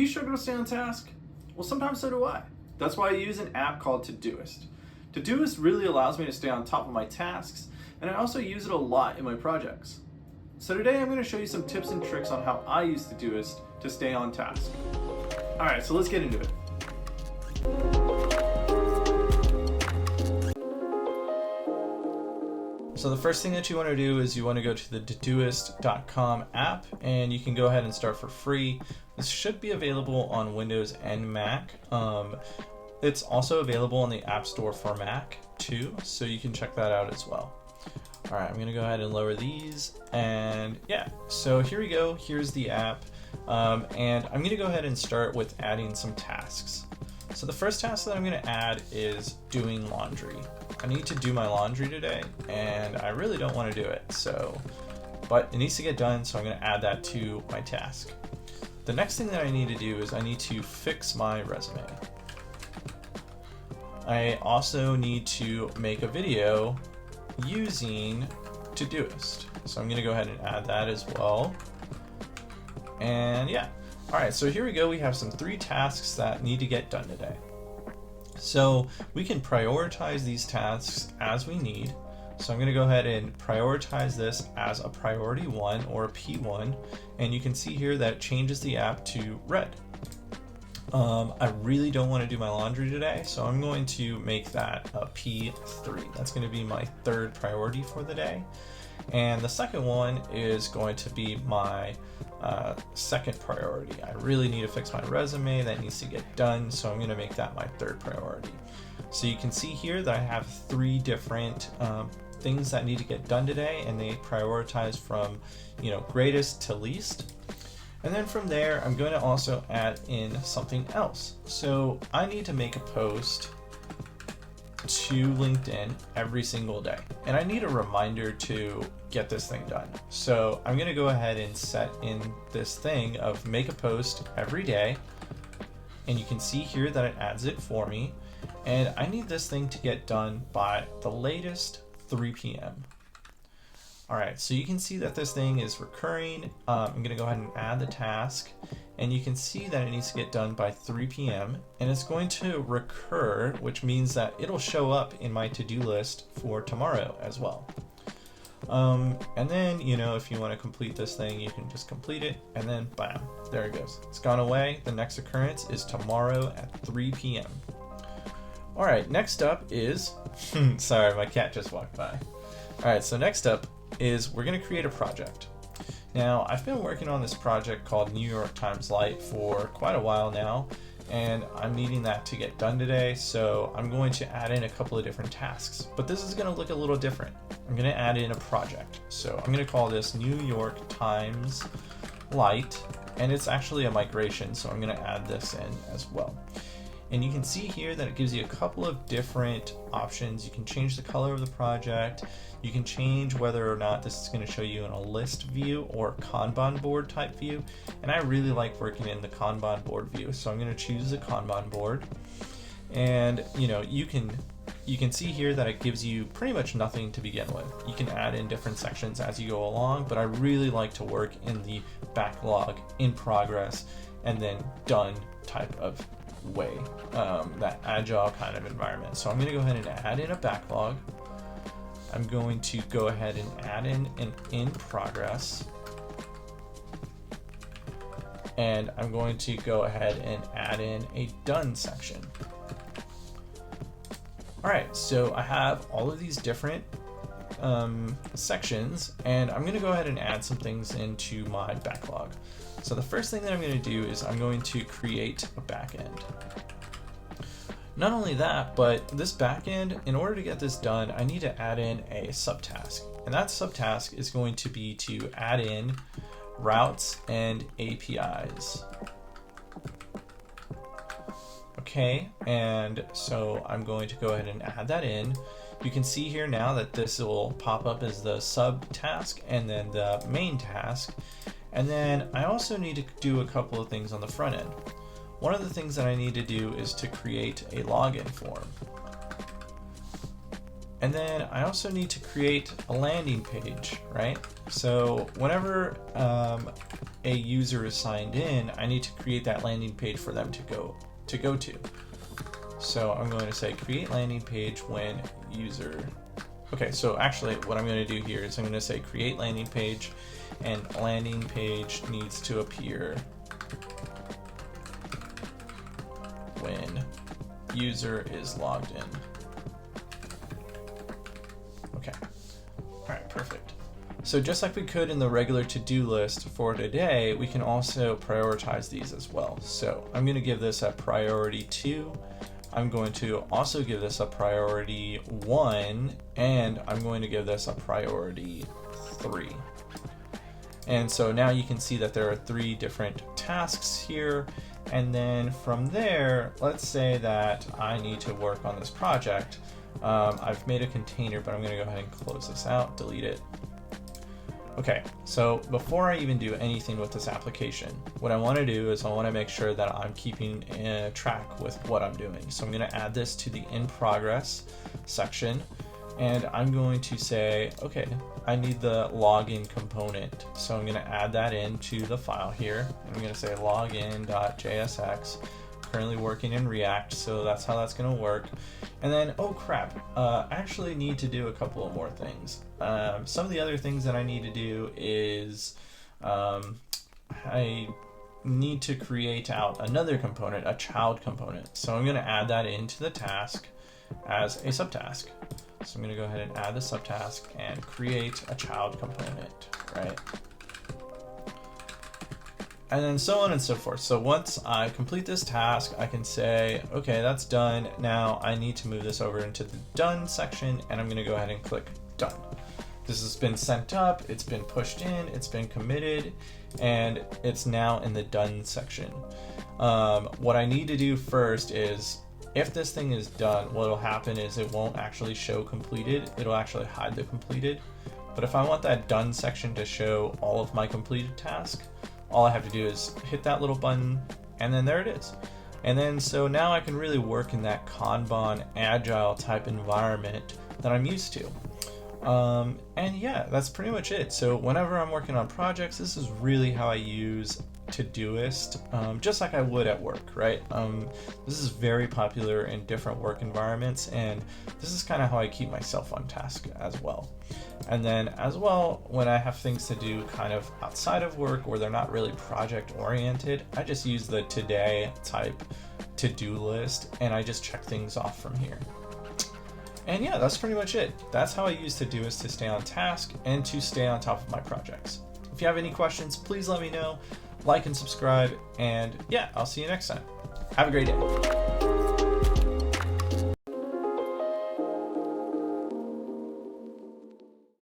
Do you struggle to stay on task? Well, sometimes so do I. That's why I use an app called Todoist. Todoist really allows me to stay on top of my tasks, and I also use it a lot in my projects. So today I'm going to show you some tips and tricks on how I use Todoist to stay on task. Alright, so let's get into it. So the first thing that you want to do is you want to go to the Todoist.com app, and you can go ahead and start for free. This should be available on Windows and Mac. It's also available on the App Store for Mac too, so you can check that out as well. All right, I'm gonna go ahead and lower these, and yeah, so here we go. Here's the app, and I'm gonna go ahead and start with adding some tasks. So the first task that I'm gonna add is doing laundry. I need to do my laundry today, and I really don't want to do it, but it needs to get done, so I'm going to add that to my task. The next thing that I need to do is I need to fix my resume. I also need to make a video using Todoist, so I'm going to go ahead and add that as well. And yeah, all right, so here we go. We have some 3 tasks that need to get done today. So we can prioritize these tasks as we need. So I'm going to go ahead and prioritize this as a priority 1 or a P1, and you can see here that it changes the app to red. I really don't want to do my laundry today, so I'm going to make that a P3. That's going to be my 3rd priority for the day. And the second one is going to be my 2nd priority. I really need to fix my resume. That needs to get done, so I'm going to make that my 3rd priority. So you can see here that I have 3 different things that need to get done today, and they prioritize from greatest to least. And then from there, I'm going to also add in something else. So I need to make a post to LinkedIn every single day, and I need a reminder to get this thing done. So I'm going to go ahead and set in this thing of make a post every day, and you can see here that it adds it for me, and I need this thing to get done by the latest 3 p.m. All right, so you can see that this thing is recurring. I'm going to go ahead and add the task, and you can see that it needs to get done by 3 p.m. and it's going to recur, which means that it'll show up in my to-do list for tomorrow as well. And then, if you want to complete this thing, you can just complete it, and then bam, there it goes. It's gone away. The next occurrence is tomorrow at 3 p.m. All right, next up is, sorry, my cat just walked by. All right, so next up is we're going to create a project. Now, I've been working on this project called New York Times Lite for quite a while now, and I'm needing that to get done today, so I'm going to add in a couple of different tasks. But this is going to look a little different. I'm going to add in a project. So I'm going to call this New York Times Lite, and it's actually a migration, so I'm going to add this in as well. And you can see here that it gives you a couple of different options. You can change the color of the project. You can change whether or not this is going to show you in a list view or Kanban board type view. And I really like working in the Kanban board view, so I'm going to choose the Kanban board. And you can see here that it gives you pretty much nothing to begin with. You can add in different sections as you go along, but I really like to work in the backlog, in progress, and then done type of way, that agile kind of environment. So I'm going to go ahead and add in a backlog. I'm going to go ahead and add in an in progress, and I'm going to go ahead and add in a done section. All right, so I have all of these different sections, and I'm going to go ahead and add some things into my backlog. So the first thing that I'm going to do is I'm going to create a backend. Not only that, but this backend, in order to get this done, I need to add in a subtask. And that subtask is going to be to add in routes and APIs. Okay, and so I'm going to go ahead and add that in. You can see here now that this will pop up as the subtask and then the main task. And then I also need to do a couple of things on the front end. One of the things that I need to do is to create a login form. And then I also need to create a landing page, right? So whenever a user is signed in, I need to create that landing page for them to go to. So I'm going to say create landing page when user. Okay, so actually what I'm going to do here is I'm going to say create landing page, and landing page needs to appear when user is logged in. Okay. All right, perfect. So just like we could in the regular to-do list for today, we can also prioritize these as well. So I'm going to give this a priority 2. I'm going to also give this a priority 1, and I'm going to give this a priority 3. And so now you can see that there are 3 different tasks here. And then from there, let's say that I need to work on this project. I've made a container, but I'm going to go ahead and close this out, delete it. Okay, so before I even do anything with this application, what I want to do is I want to make sure that I'm keeping track with what I'm doing. So I'm going to add this to the in progress section, and I'm going to say, okay, I need the login component. So I'm going to add that into the file here. I'm going to say login.jsx, currently working in React, so that's how that's going to work. And then, oh crap, I actually need to do a couple of more things. Some of the other things that I need to do is I need to create out another component, a child component. So I'm going to add that into the task as a subtask. So I'm going to go ahead and add the subtask and create a child component, right? And then so on and so forth. So once I complete this task, I can say, okay, that's done. Now I need to move this over into the done section, and I'm going to go ahead and click done. This has been sent up, it's been pushed in, it's been committed, and it's now in the done section. What I need to do first is, if this thing is done, what will happen is it won't actually show completed. It'll actually hide the completed. But if I want that done section to show all of my completed tasks, all I have to do is hit that little button, and then there it is. And then so now I can really work in that kanban agile type environment that I'm used to. And yeah, that's pretty much it. So whenever I'm working on projects, this is really how I use Todoist, just like I would at work, right? This is very popular in different work environments, and this is kind of how I keep myself on task as well. And then as well, when I have things to do kind of outside of work or they're not really project oriented, I just use the today type to-do list, and I just check things off from here. And yeah, that's pretty much it. That's how I use Todoist to stay on task and to stay on top of my projects. If you have any questions, please let me know. Like and subscribe, and yeah, I'll see you next time. Have a great day.